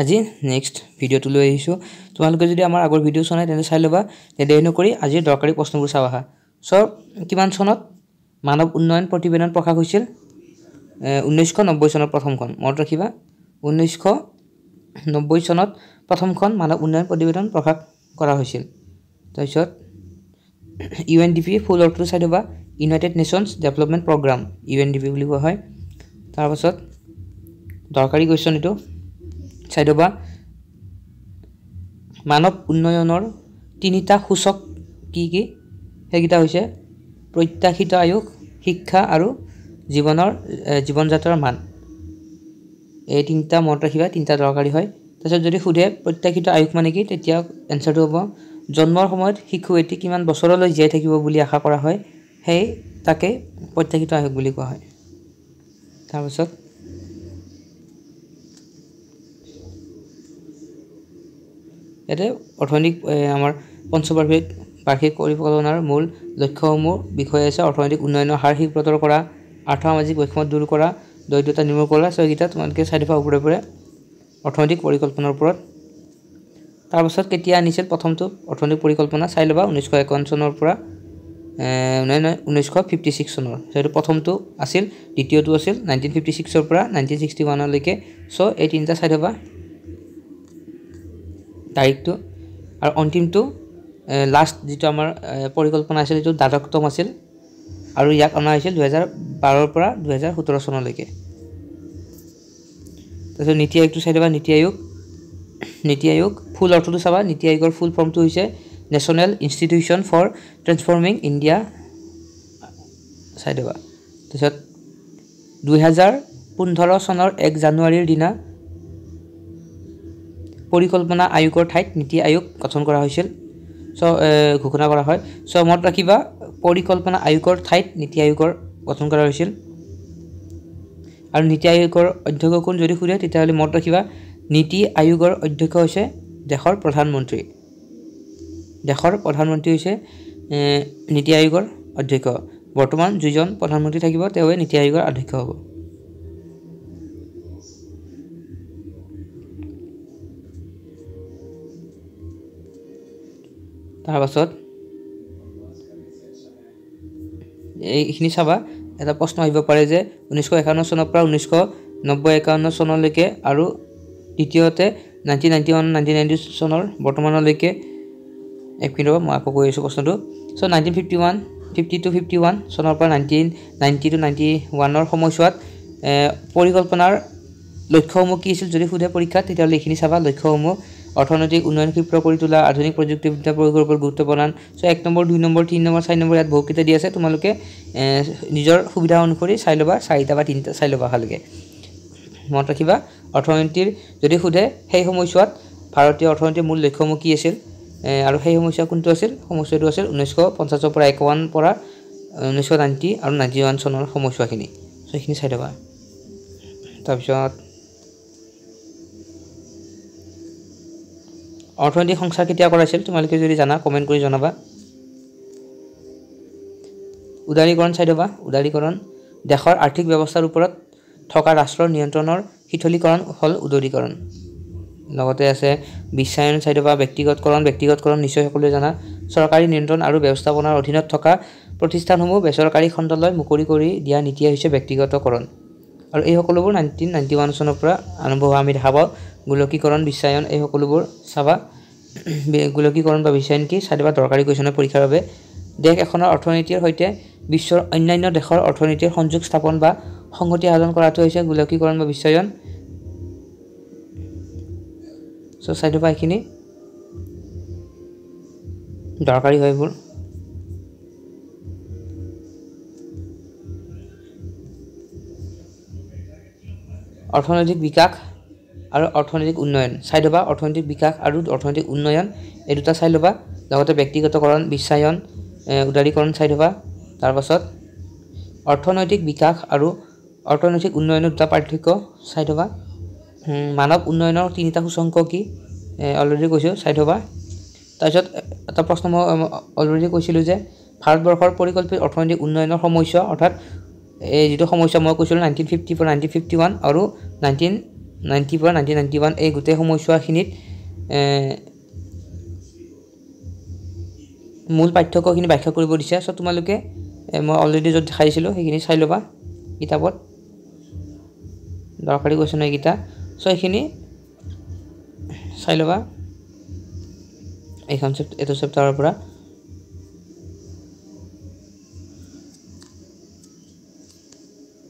আজি নেক্সট ভিডিওটো লৈ আহিছোঁ তোমালোকে যদি আমাৰ আগৰ ভিডিও চোৱা নাই তেনে চাই ল'বা দেৰি নকৰি আজি দৰকাৰী প্ৰশ্নবোৰ চাবা হা সো কিমান চনত মানৱ উন্নয়ন প্ৰতিবেদন প্ৰকাশ হৈছিল 1990 চনত প্ৰথমখন মনত ৰাখিবা 1990 চনত প্ৰথমখন মানৱ উন্নয়ন প্ৰতিবেদন প্ৰকাশ কৰা হৈছিল তাৰপিছত UNDP ফুল অৰ্থটো চাই ল'বা United Nations Development Programme UNDP বুলি কোৱা হয় তাৰপিছত দৰকাৰী কোৱেশ্চন এটো চাই ল'বা মানৱ উন্নয়নৰ তিনিটা সূচক কি কি হেগিটা হৈছে প্ৰত্যাশিত আয়ুস শিক্ষা আৰু জীৱনযাত্ৰাৰ মান এই তিনিটা মনত ৰাখিবা তিনিটা দৰকাৰী হয় তাৰপিছত যদি সুধে প্ৰত্যাশিত আয়ুস মানে কি তেতিয়া এনসাৰটো হ'ব জন্মৰ সময়ত শিশু এটি কিমান বছৰলৈ জীয়াই থাকিব বুলি আশা কৰা হয় সেই তাকে প্ৰত্যাশিত আয়ুস বুলি কোৱা হয় তাৰপিছত এতে অৰ্থনৈতিক আমাৰ পঞ্চবাৰ্ষিক পৰিকল্পনাৰ মূল লক্ষ্যসমূহ বিষয় আছে অৰ্থনৈতিক উন্নয়নৰ হাৰ ক্ষীপ্ৰতৰ কৰা আৰ্থসামাজিক বৈষম্য দূৰ কৰা দৰিদ্ৰতা নিৰ্মূল কৰা সৈগিতা তোমালোকে চাই দিবা ওপৰে অৰ্থনৈতিক পৰিকল্পনাৰ ওপৰত তাৰপিছত কেতিয়া আনিছিল প্ৰথমটো অৰ্থনৈতিক পৰিকল্পনা চাই ল'বা 1951 চনৰ পৰা 1956 চনৰ সেইটো প্ৰথমটো আছিল দ্বিতীয়টো আছিল 1956 ৰ পৰা 1961 লৈকে সো এই তিনিটা চাই ল'বা তাৰিখটো আৰু অন্তিমটো লাষ্ট যেটো আমাৰ পৰিকল্পনা আছিল যেটো দ্বাদশতম আছিল আৰু ইয়াক অনা হৈছিল 2012 ৰ পৰা 2017 চনলৈকে তাৰপিছত নীতি আয়োগটো চাই ল'বা নীতি আয়োগ ফুল অৰ্থটো চাবা নীতি আয়োগৰ ফুল ফৰ্মটো হৈছে National Institution for Transforming India চাই ল'বা তাৰপিছত 2015 চনৰ 1 জানুৱাৰীৰ দিনা পৰিকল্পনা আয়োগৰ ঠাইত নীতি আয়োগ গঠন কৰা হৈছিল সো ঘোষণা কৰা হয় সো মনত ৰাখিবা পৰিকল্পনা আয়োগৰ ঠাইত নীতি আয়োগৰ গঠন কৰা হৈছিল আৰু নীতি আয়োগৰ অধ্যক্ষ কোন যদি সুধে তেতিয়াহ'লে মনত ৰাখিবা নীতি আয়োগৰ অধ্যক্ষ হৈছে দেশৰ প্ৰধানমন্ত্ৰী হৈছে নীতি আয়োগৰ অধ্যক্ষ বৰ্তমান যিজন প্ৰধানমন্ত্ৰী থাকিব তেওঁৱে নীতি আয়োগৰ অধ্যক্ষ হ'ব তাৰপাছত এইখিনি চাবা এটা প্ৰশ্ন আহিব পাৰে যে 1951 চনৰ পৰা 1990-51 চনলৈকে আৰু দ্বিতীয়তে 1991-1992 চনৰ বৰ্তমানলৈকে এক মিনিট মই আকৌ কৈ আছো প্ৰশ্নটো সো 1951 চনৰ পৰা 1990-91 ৰ সময়ছোৱাত পৰিকল্পনাৰ লক্ষ্যসমূহ কি আছিল যদি সুধে পৰীক্ষাত তেতিয়াহ'লে এইখিনি চাবা লক্ষ্যসমূহ অৰ্থনৈতিক উন্নয়ন ক্ষীপ্ৰ কৰি তোলা আধুনিক প্ৰযুক্তিবিদ্যা প্ৰয়োগৰ ওপৰত গুৰুত্ব প্ৰদান so 1 number 2 number 3 number 4 number ইয়াত বহুকেইটা দি আছে তোমালোকে নিজৰ সুবিধা অনুসৰি চাই ল'বা 4টা বা 3টা চাই ল'বা ভালকে মনত ৰাখিবা অৰ্থনীতিৰ যদি সুধে সেই সময়ছোৱাত ভাৰতীয় অৰ্থনীতিৰ মূল লক্ষ্যসমূহ কি আছিল আৰু সেই সমস্যা কোনটো আছিল সমস্যাটো আছিল 1950 পৰা 51 পৰা 1990 আৰু 91 চনৰ সময়ছোৱাখিনি সো এইখিনি চাই ল'বা তাৰপিছত অৰ্থনৈতিক সংস্কাৰ কেতিয়া কৰাইছিল তোমালোকে যদি জানা কমেন্ট কৰি জনাবা উদাৰীকৰণ চাই ল'বা উদাৰীকৰণ দেশৰ আৰ্থিক ব্যৱস্থাৰ ওপৰত থকা ৰাষ্ট্ৰৰ নিয়ন্ত্ৰণৰ শিথলীকৰণ হল উদাৰীকৰণ লগতে আছে বিশ্বায়ন চাই ল'বা ব্যক্তিগতকৰণ নিশ্চয় সকলোৱে জানা চৰকাৰী নিয়ন্ত্ৰণ আৰু ব্যৱস্থাপনাৰ অধীনত থকা প্ৰতিষ্ঠানসমূহ বেচৰকাৰী খণ্ডলৈ মুকলি কৰি দিয়া নীতি হৈছে ব্যক্তিগতকৰণ আৰু এই সকলোবোৰ 1991 চনৰ পৰা আৰম্ভ হোৱা আমি দেখা পাওঁ গোলকীকৰণ বিশ্বায়ন এই সকলোবোৰ চাবা গোলকীকৰণ বা বিশ্বায়ন কি চাইবা দৰকাৰী কোৱেশ্চনৰ পৰীক্ষাৰ বাবে দেশ এখনৰ অৰ্থনীতিৰ সৈতে বিশ্বৰ অন্যান্য দেশৰ অৰ্থনীতিৰ সংযোগ স্থাপন বা সংহতি সাধন কৰাটো হৈছে গোলকীকৰণ বা বিশ্বায়ন সো চাইবা এইখিনি দৰকাৰী হয় এইবোৰ অৰ্থনৈতিক বিকাশ আৰু অৰ্থনৈতিক উন্নয়ন চাই ল'বা অৰ্থনৈতিক বিকাশ আৰু অৰ্থনৈতিক উন্নয়ন এই দুটা চাই ল'বা লগতে ব্যক্তিগতকৰণ বিশ্বায়ন উদাৰীকৰণ চাই ল'বা তাৰপাছত অৰ্থনৈতিক বিকাশ আৰু অৰ্থনৈতিক উন্নয়নৰ দুটা পাৰ্থক্য চাই ল'বা মানৱ উন্নয়নৰ তিনিটা সূচক কি অলৰেডি কৈছো চাই ল'বা তাৰপিছত এটা প্ৰশ্ন মই অলৰেডি কৈছিলো যে ভাৰতবৰ্ষৰ পৰিকল্পিত অৰ্থনৈতিক উন্নয়নৰ সমস্যা অৰ্থাৎ এই যেটো সমস্যা মই কৈছিল 1950 পৰা 1951 আৰু 90 পৰা 1991 এই গোটেই সময়ছোৱাখিনিত মূল পাঠ্যক্ৰমখিনি ব্যাখ্যা কৰিব দিছে সো তোমালোকে মই অলৰেডি য'ত দেখাইছিলোঁ সেইখিনি চাই ল'বা কিতাপত দৰকাৰী কোৱেশ্চন এইকেইটা সো এইখিনি চাই ল'বা এই কনসেপ্ট এটো চেপ্টাৰৰ পৰা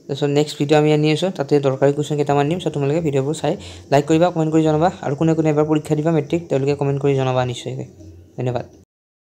তাৰপিছত নেক্সট ভিডিঅ' আমি আনি আছোঁ তাতে দৰকাৰী কোৱেশ্চন কেইটামান নিম সো তোমালোকে ভিডিঅ'বোৰ চাই লাইক কৰিবা কমেণ্ট কৰি জনাবা আৰু কোনে কোনে এবাৰ পৰীক্ষা দিবা মেট্ৰিক তেওঁলোকে কমেণ্ট কৰি জনাবা নিশ্চয়কৈ ধন্যবাদ